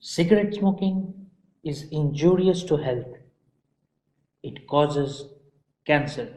Cigarette smoking is injurious to health. It causes cancer.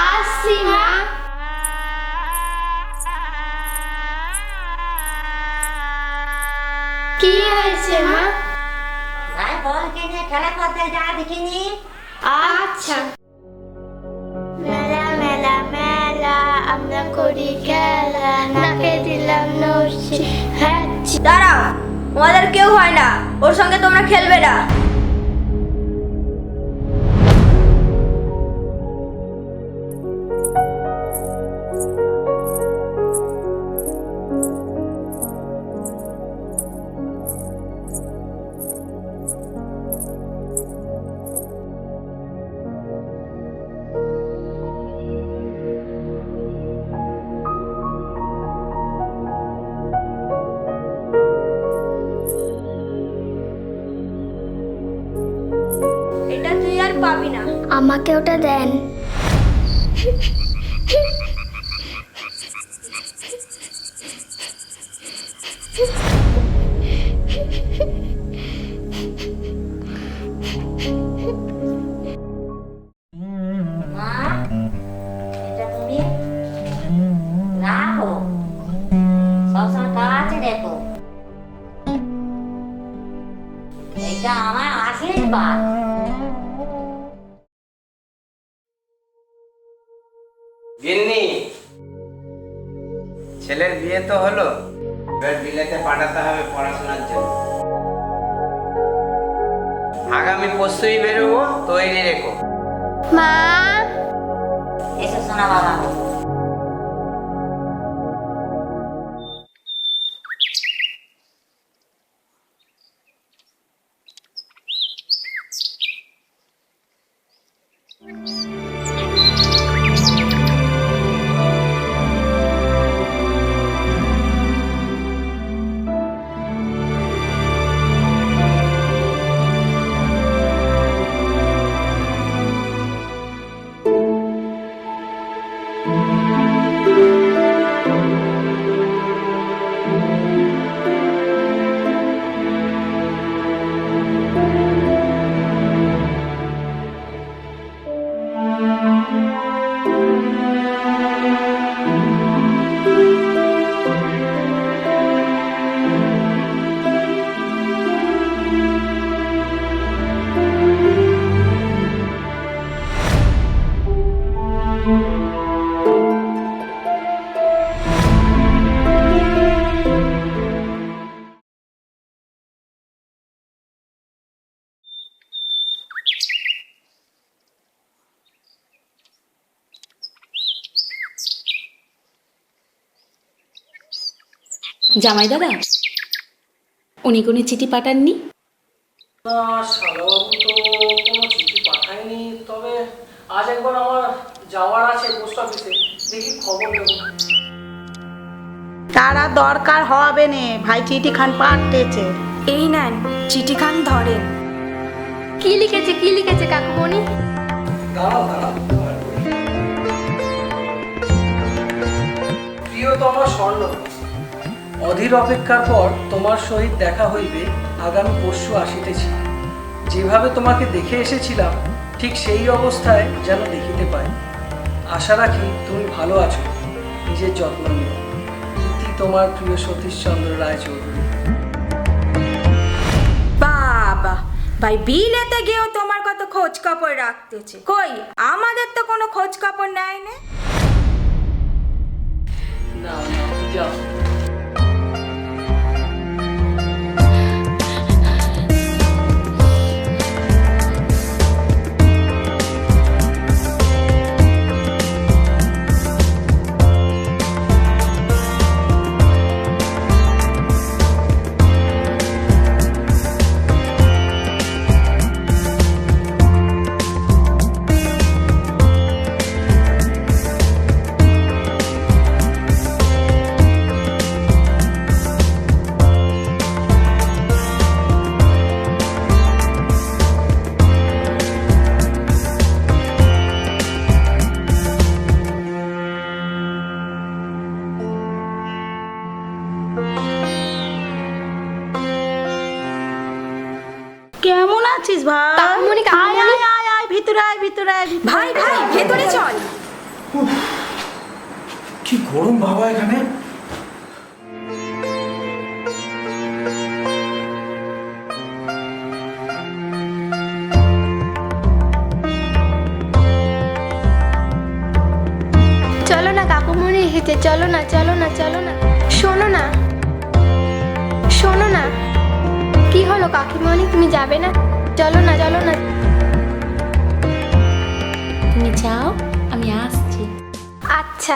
আসছি মা। কি হয়েছে মা? খেলা করতে যা দেখিনি। আচ্ছা। মেলা মেলা মেলা আমরা করি খেলা, নাকে দিলাম নড়ছি হাঁচি। দাঁড়াও, তোমাদের কেউ হয় না, ওর সঙ্গে তোমরা খেলবে না। এটা তুই আর পাবি না। আমাকে ওটা দেন। মা, এটা তুমি রাখো, সবসময় কাছে দেখো। এটা আমার আশীর্বাদ। গিন্নি, ছেলের বিয়ে তো হলো, এবার বিলেতে পাঠাতে হবে পড়াশোনার জন্য। আগামী পরশুই বেরোবো, তৈরি রেখো। মা, এসো শোনা বাবা। জামাই দাদা, উনি কোনো চিঠি পাঠাননি? না, শালাবাবু তো কোনো চিঠি পাঠায়নি। তবে আজ একবার আমার যাওয়ার আছে পোস্ট অফিসে, দেখি খবর দেবো। তারা দরকার হবে নে, ভাই চিঠি খান পাঠতেছে। এই নেন, চিঠিখান ধরেন। কি লিখেছে কাকুমণি? দাঁড়াও দাঁড়াও, প্রিয়তমা স্বর্ণ, অধীর অপেক্ষার পর তোমার সহিত দেখা হইবে আগামী পরশু আসিতেছি। যেভাবে তোমাকে দেখে এসেছিলাম ঠিক সেই অবস্থায় যেন দেখিতে পাই। আশা রাখি তুমি ভালো আছো, নিজের যত্ন নিও। ইতি তোমার প্রিয় সতীশচন্দ্র রায়চৌধুরী। বাবা, ভাই বিলেতে গিয়েও তোমার কত খোঁজ খবর রাখতেছে, কই আমাদের তো কোনো খোঁজ খবর নেয় না। যাও। কেমন আছিস ভাই? কাকুমণি, কাকুমণি। আয় আয় আয় আয়, ভিতরে আয় ভিতরে আয় ভিতরে ভাই ভাই ভেতরে চল। কি গরম বাবা এখানে। চলো না কাকুমণি হেঁটে, চলো না চলো না চলো না। শোনো না, শোনো না। কি হলো কাকিমণি, তুমি যাবে না? চলো না চলো না। তুমি যাও, আমি আসছি। আচ্ছা।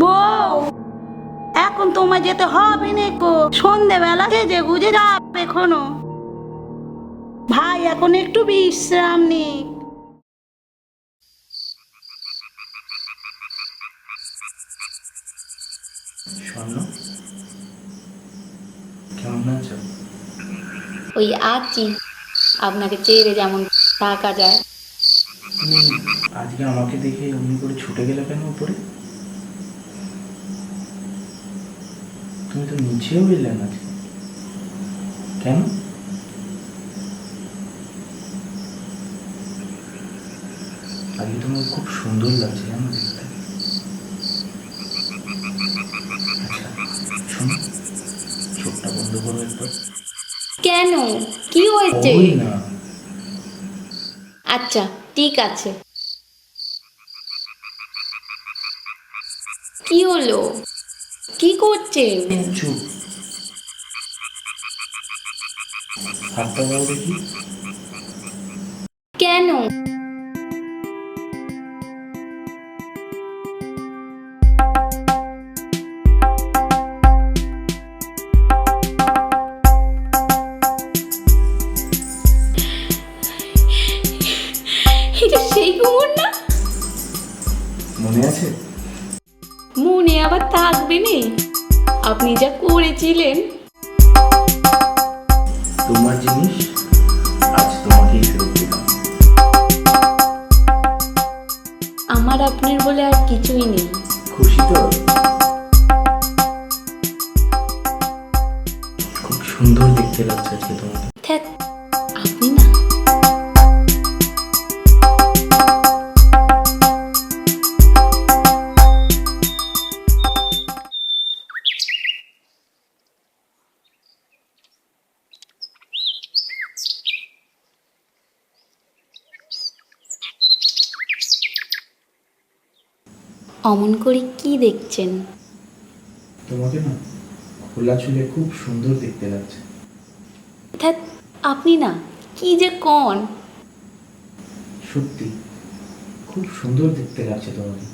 বউ, এখন তোমায় যেতে হবে না গো, সন্ধেবেলা যে গুজে যাবে এখনো। ভাই এখন একটু বিশ্রাম নিক। স্বর্ণ, কেমন আছো? ওই আছি, আপনাকে চেয়ে যেমন থাকা যায়। তুমি আজকে আমাকে দেখে অমনি করে ছুটে গেলে কেন উপরে? তুমি তো নিচেও এলে না আজকে, কেন? আজকে তোমাকে খুব সুন্দর লাগছে জানো দেখতে। আচ্ছা শোনো, চোখটা বন্ধ করো একবার। কেন, কি হয়েছে? ওই না, আচ্ছা ঠিক আছে। কি হলো, কি করছেন? চুপ। হাতটা দাও দেখি। কেন? এটা সেই কুমোর না? মনে আছে? মনে আবার থাকবে না? আপনি যা করেছিলেন। তোমার জিনিস আজ তোমাকেই ফেরত দিলাম। আমার আপনার বলে আর কিছুই নেই। খুশি তো? খুব সুন্দর দেখতে লাগছে আজকে তোমাকে। ধ্যাৎ, আপনি না। অমন করে কি দেখছেন? তোমাকে না খোলা চুলে খুব সুন্দর দেখতে লাগছে। ধ্যাৎ, আপনি না, কি যে কন। সত্যি খুব সুন্দর দেখতে লাগছে তোমাকে।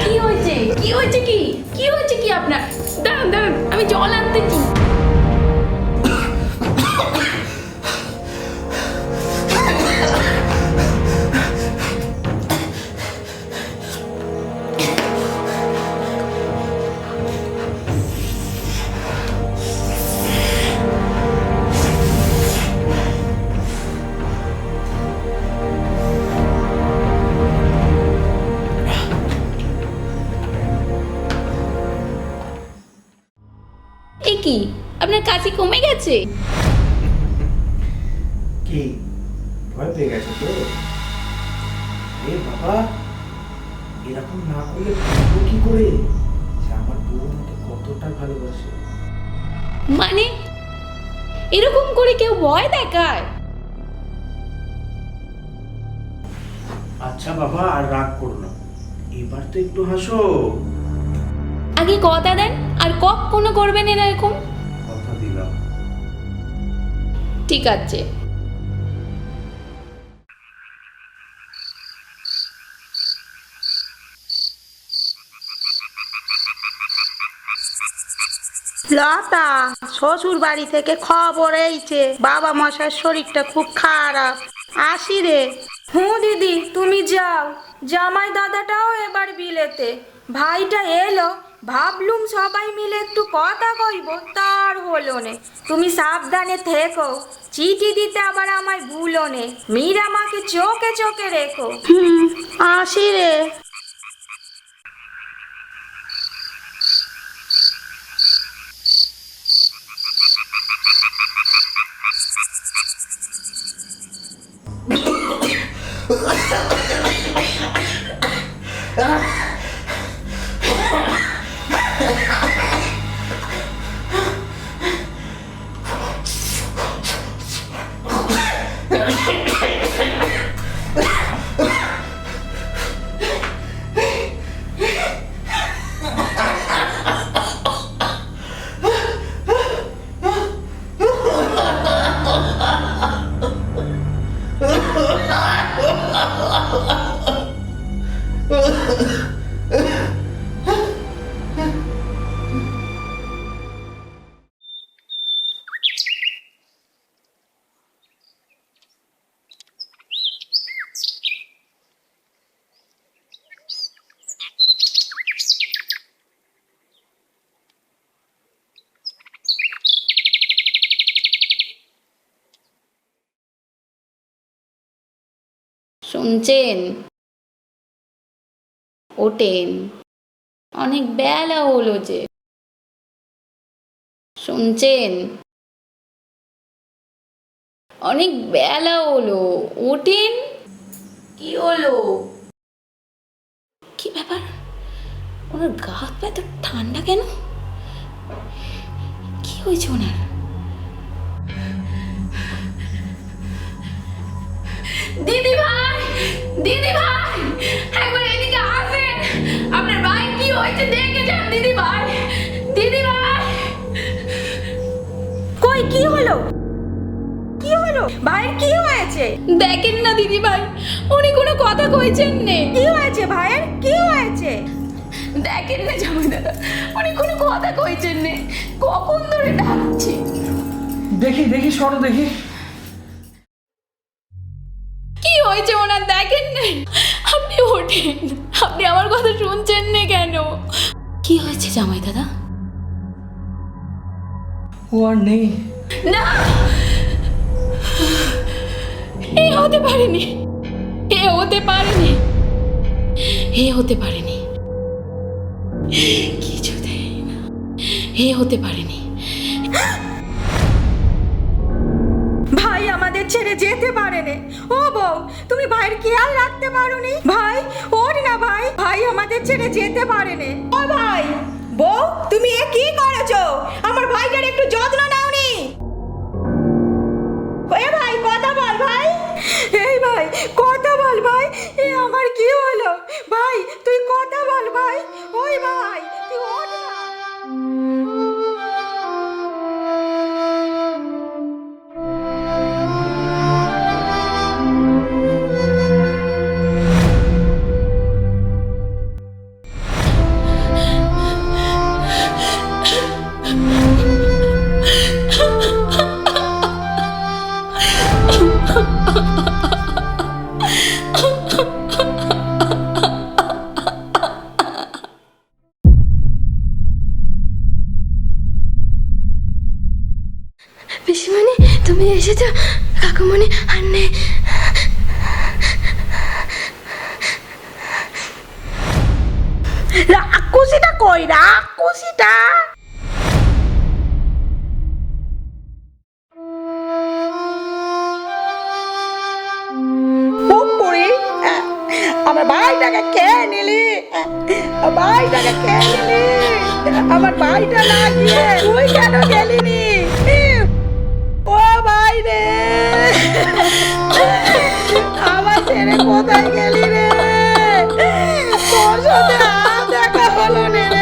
কি হয়েছে, কি হয়েছে, কি কি হয়েছে কি আপনার? দাঁড়ান দাঁড়ান, আমি জল আনতেছি। এ কি, আপনার কাশি কমে গেছে? কি ভয় পেয়ে গেছে তো? এ বাবা, এরকম না করলে বুঝবো কি করে যে আমার বউ আমাকে কতটা ভালোবাসে? মানে এরকম করে কেউ ভয় দেখায়? আচ্ছা বাবা, আর রাগ করো না, এবার তো একটু হাসো। আগে কথা দেন আর কখনো করবেন না এরকম। কথা দিলাম। ঠিক আছে। লতা, শ্বশুর বাড়ি থেকে খবর এইছে বাবা মশার শরীরটা খুব খারাপ, আসি রে। হুঁ দিদি, তুমি যাও। জামাই দাদাটাও এবার বিলেতে, ভাইটা এলো, ভাবলুম সবাই মিলে একটু কথা কইব, তার হলো নে। তুমি সাবধানে থেকো, চিঠি দিতে আবার আমায় ভুলো নে। মীরা মাকে চোখে চোখে রেখো। আসি রে। শুনছেন? ওঠেন, অনেক বেলা হলো যে। শুনছেন? অনেক বেলা হলো, ওঠেন। কি হলো? কি ব্যাপার, ওনার গা হাত পা এত ঠান্ডা কেন? কি হয়েছে ওনার? দিদি ভাই, দিদি ভাই, একবার এদিকে আসেন। আপনার ভাই কি হয়েছে দেখে যান দিদি ভাই। দিদি ভাই, কই, কি হলো? কি হলো ভাইয়ের, কি হয়েছে? দেখেন না দিদি ভাই, উনি কোনো কথা কইছেন নে। কি হয়েছে ভাইয়ের, কি হয়েছে? দেখেন না জামাই দাদা, উনি কোনো কথা কইছেন নে। কখন ধরে ডাকছি। দেখি দেখি, সরো দেখি। কি হয়েছে ওনার দেখেন না? আপনি ওঠেন, আপনি আমার কথা শুনছেন না কেন? কি হয়েছে জামাই দাদা? ও আর নেই। না, এ হতে পারেনি, এ হতে পারেনি, এ হতে পারেনি, কিছুতেই না, এ হতে পারেনি। ভাই আমাদের ছেড়ে যেতে পারেনি। ও বউ, তুমি ভাইয়ের খেয়াল রাখতে পারোনি? ভাই ওর না, ভাই ভাই আমাদের ছেড়ে যেতে পারেনি। ও ভাই, বউ তুমি এ কি করেছো? আমার ভাইটার একটু যত্ন নাওনি? এ ভাই কথা বল ভাই, এই ভাই কথা বল ভাই, এ আমার কি হলো? ভাই তুই কথা বল ভাই, ওই ভাই তুই ওঠ না। পিসিমণি, তুমি এসেছো? কাকুমণি আর নেই। রাক্ষসীটা কই, রাক্ষসীটা? নিলি, ভাইটাকে খেয়ে নিলি, আমার ভাইটা না গিয়ে তুই কেন গেলিনি? ও ভাই রে, আমার ছেড়ে কোথায় গেলি রে? তোর সাথে আর দেখা হলো না রে।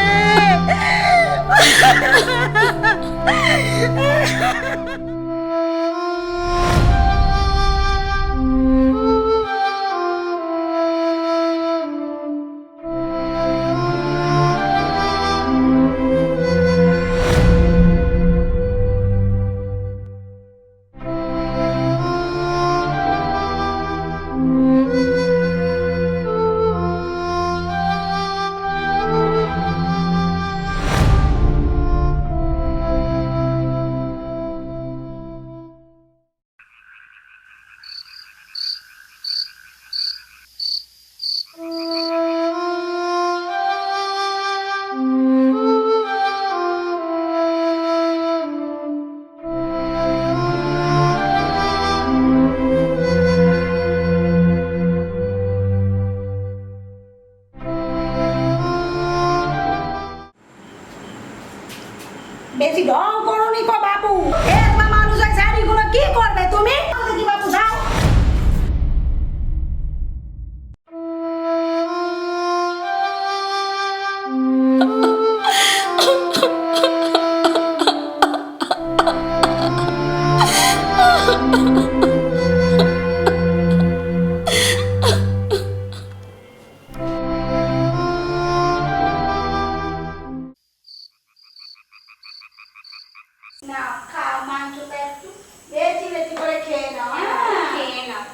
বেশি ঢং করনি কো বাবু, একবার মানুষ এক শাড়িগুলো কি করবে তুমি? কি বাবু যাও। না খাও, মাংসটা একটু বেশি বেশি করে খেয়ে নাও। খেয়ে নাও।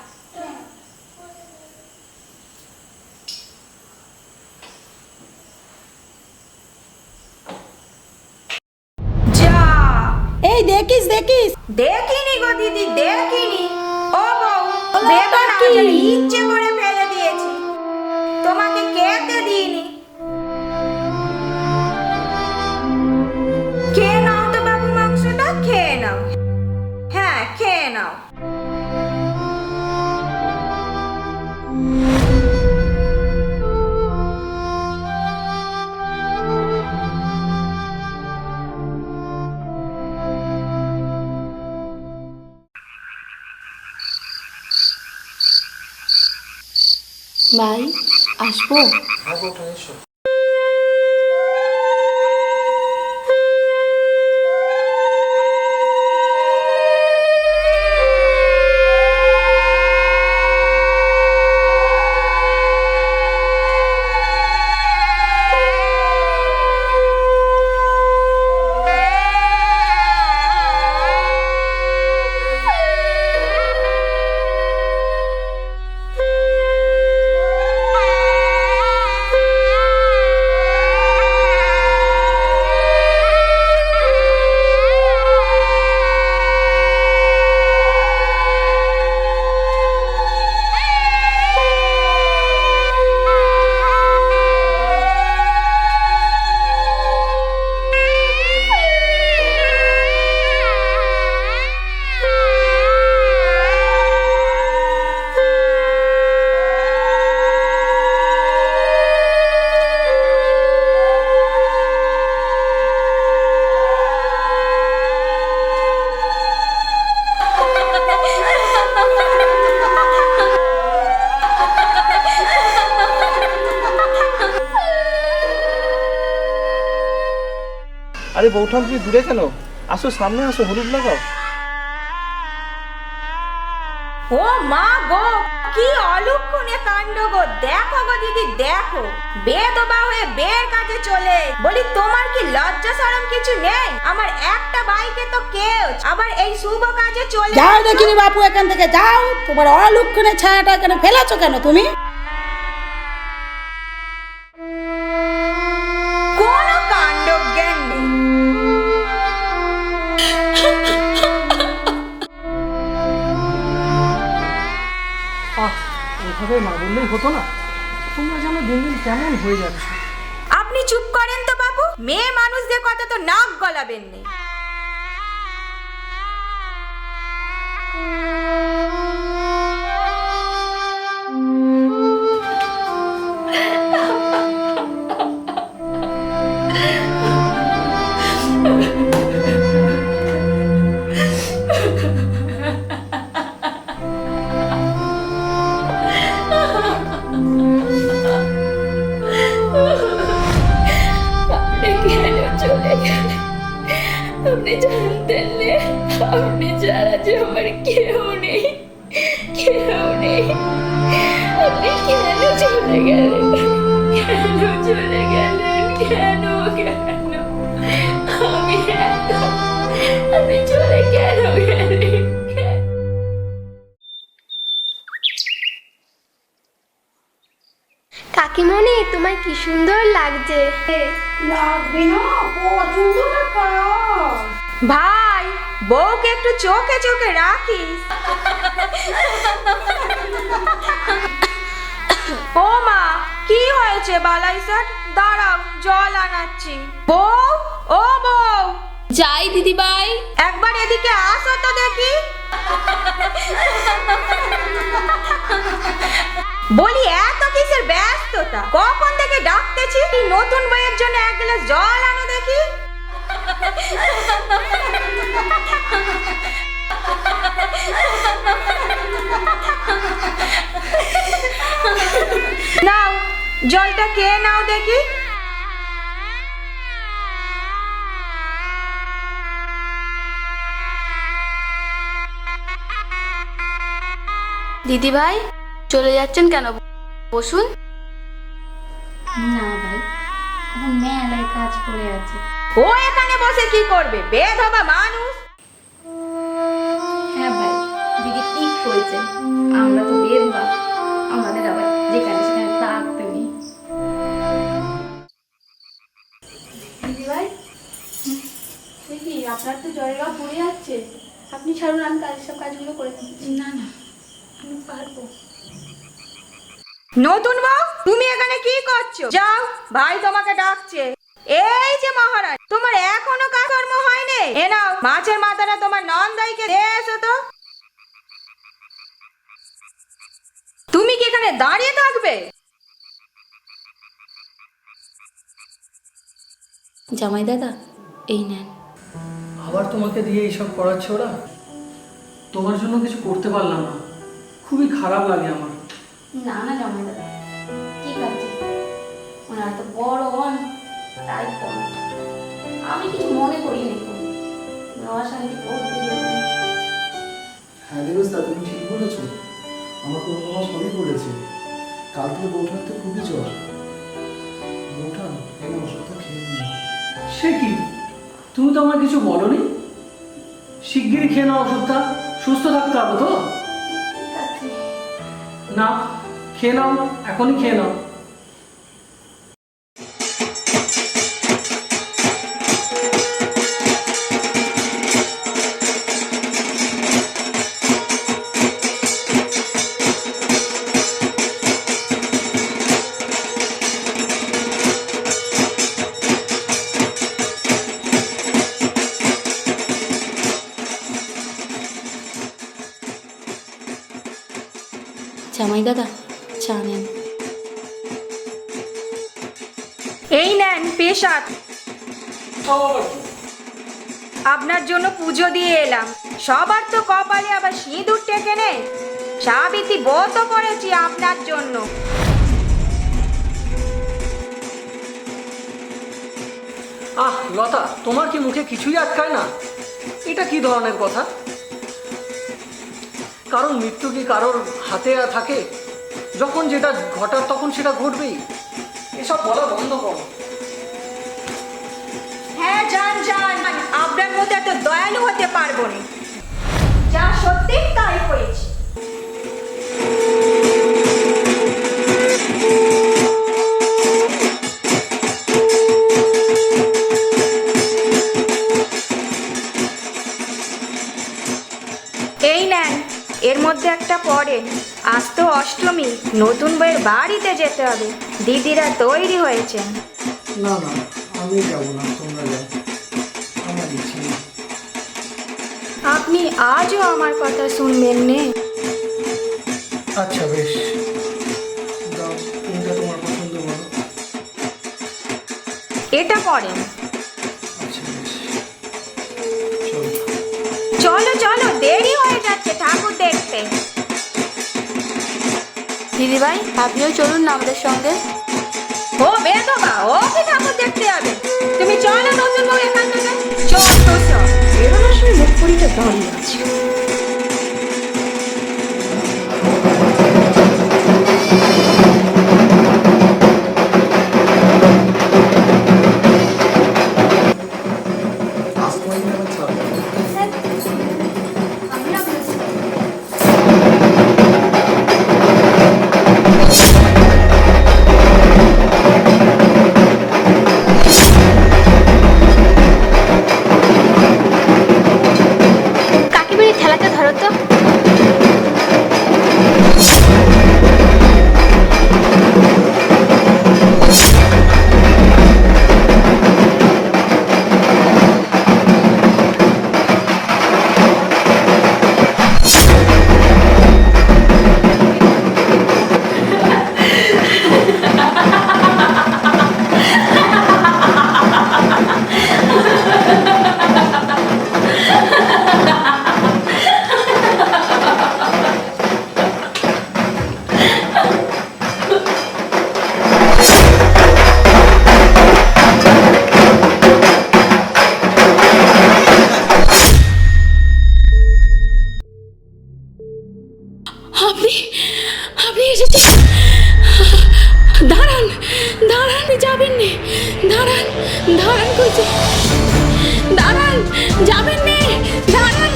যা, এই দেখিস দেখিস, দেখিনি গো দিদি, দেখিনি। ও বউ, ওলা বেগুন আবার কি? আজকে ইচ্ছে করে ফেলে দিয়েছি, তোমাকে খেতে দিইনি। খেয়ে নাও তো বাবু মাংসটা, খেয়ে নাও। হ্যাঁ, খেয়ে নাও। ভাই, আসবো? হ্যাঁ বৌঠান, এসো। আরে বৌঠান, তুমি দূরে কেন? আসো, সামনে আসো, হলুদ লাগাও। ও মা গো, কি অলক্ষণে কাণ্ড গো! দেখো গো দিদি, দেখো, বেদবা হয়ে বের কাজে চলে। বলি, তোমার কি লজ্জা শরম কিছু নেই? আমার একটা বাইকে তো কেউ, আবার এই শুভ কাজে চলে। যাও দেখিনি বাপু, এখান থেকে যাও। তোমার অলক্ষণের ছায়াটা এখানে ফেলেছো কেন তুমি? কোনো কাণ্ড জ্ঞান নেই। এভাবে না বললেই হতো না? তোমরা যেন দিন দিন কেমন হয়ে যাচ্ছে। আপনি চুপ করেন তো বাবু, মেয়ে মানুষদের কথা তো নাক গলাবেন না। আপনি জানতেন না, আপনি ছাড়া যে আমার কেউ নেই, কেউ নেই। আপনি কেন চলে গেলেন, কেন চলে গেলেন, কেন কেন আমি একা, আপনি চলে কেন গেলেন? কাকিমণি তোমায় কি সুন্দর লাগছে। লাগবে না, পছন্দ না কাজ। ভাই, বউকে একটু চোখে চোখে রাখিস। ও মা, কি হয়েছে বালাই স্যার? দাঁড়াও, জল আনাচ্ছি। বউ, ও বউ, যাই দিদিভাই। একবার এদিকে আসো তো দেখি। বলি এত কিসের ব্যস্ততা? কখন থেকে ডাকতেছি নতুন বইয়ের জন্য এক গ্লাস জল আনো দেখি। নাও, জলটা খেয়ে নাও দেখি। দিদিভাই, চলে যাচ্ছেন কেন? বসুন। না ভাই, এখন মেলায় কাজ করে আছে। ও এখানে বসে কি করবে? বেধবা মানুষ। হ্যাঁ ভাই, দিদি ঠিক করেছেন, আমরা তো বেধবা, আমাদের আবার যেখানে সেখানে থাকতে নেই। দিদিভাই, দেখি আপনার তো জ্বরের গা পড়ে যাচ্ছে, আপনি ছাড়ুন, আমি সব কাজগুলো করে দিচ্ছি। না না, আমি পারবো। নতুন বউ, তুমি এখানে কি করছো? যাও, ভাই তোমাকে ডাকছে। এই যে মহারাজ, তোমার এখনো কাজকর্ম হয়নি? এ নাও, মাছের মাথাটা তোমার নন্দাইকে দিয়ে এসো তো। তুমি কি এখানে দাঁড়িয়ে থাকবে? জামাই দাদা, এই নেন। আবার তোমাকে দিয়ে এইসব করাচ্ছে ওরা? তোমার জন্য কিছু করতে পারলাম না, খুবই খারাপ লাগে আমার। না না জামাই দাদা, ঠিক আছে, ওনারা তো বড় হন, তাই কম। আমি কিছু মনে করি নি, বাবা শান্তি করতে দিই। হ্যাঁ দেবস্তা, তুমি ঠিক বলেছো। আমাকে অন্য মাস সবই বলেছে। কাল থেকে বউঠার তো খুবই জ্বর। বউঠান, এই ওষুধটা খেয়ে নিও। সে কি, তুমি তো আমার কিছু বলনি? শিগগিরই খেয়ে নাও ওষুধটা, সুস্থ থাকতে হবে তো। না, খেয়ে নাও, এখনই খেয়ে নাও। জামাই দাদা, চা নেন। এই নেন পেশাদ, আপনার জন্য পুজো দিয়ে এলাম। সবার তো কপালে আবার সিঁদুর টেকে নেই, সাবিত্রী ব্রত করেছি আপনার জন্য। আহ লতা, তোমার কি মুখে কিছুই আটকায় না? এটা কি ধরনের কথা? কারণ মৃত্যু কি কারোর হাতে থাকে? যখন যেটা ঘটার তখন সেটা ঘটবেই। এসব বলা বন্ধ করো। হ্যাঁ, যান যান, আপনার মতো এত দয়ালু হতে পারবো না। যা সত্যি তাই হয়েছে। এই নেন, এর মধ্যে একটা পড়ে। আজ তো অষ্টমী, নতুন বইয়ের বাড়িতে যেতে হবে। দিদিরা তৈরি হয়েছেন। না না, আমি যাবো না, তোমরা যাও, আমার ইচ্ছে নেই। আপনি আজও আমার কথা শুনবেন নে? আচ্ছা বেশ, যাও, কোনটা তোমার পছন্দ বলো। এটা করেন। আচ্ছা বেশ, চলো। চলো চলো, দেরি হয়ে যাচ্ছে ঠাকুর দেখতে। দিদিভাই, আপনিও চলুন না আমাদের সঙ্গে। ও বেদবা, ও কি ঠাকুর দেখতে হবে? তুমি চলো নতুন বউ এখান থেকে। চল তো সব। বিপরীতে দাঁড়িয়ে আছে। আজ তোমাকে আমি ছাড়বো না। আমি আপনার কাকিমণি ঠেলাটা ধরো তো। আপনি আপনি এসেছেন। দাঁড়ান দাঁড়ান, যাবেন নে, দাঁড়ান দাঁড়ান কইছে, দাঁড়ান যাবেন নে, দাঁড়ান,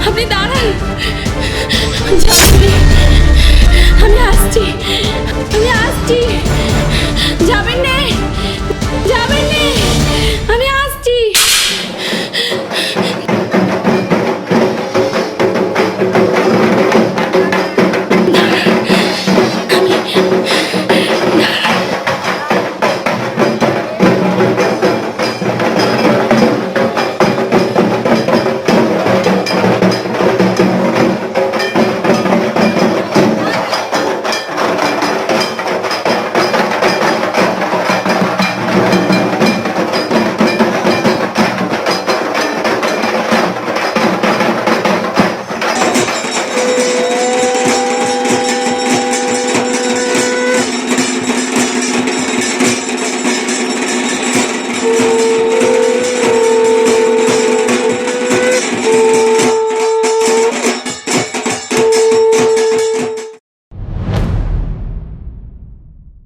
আপনি দাঁড়ান, যাবেন নে, আমি আসছি, যাবেন নে।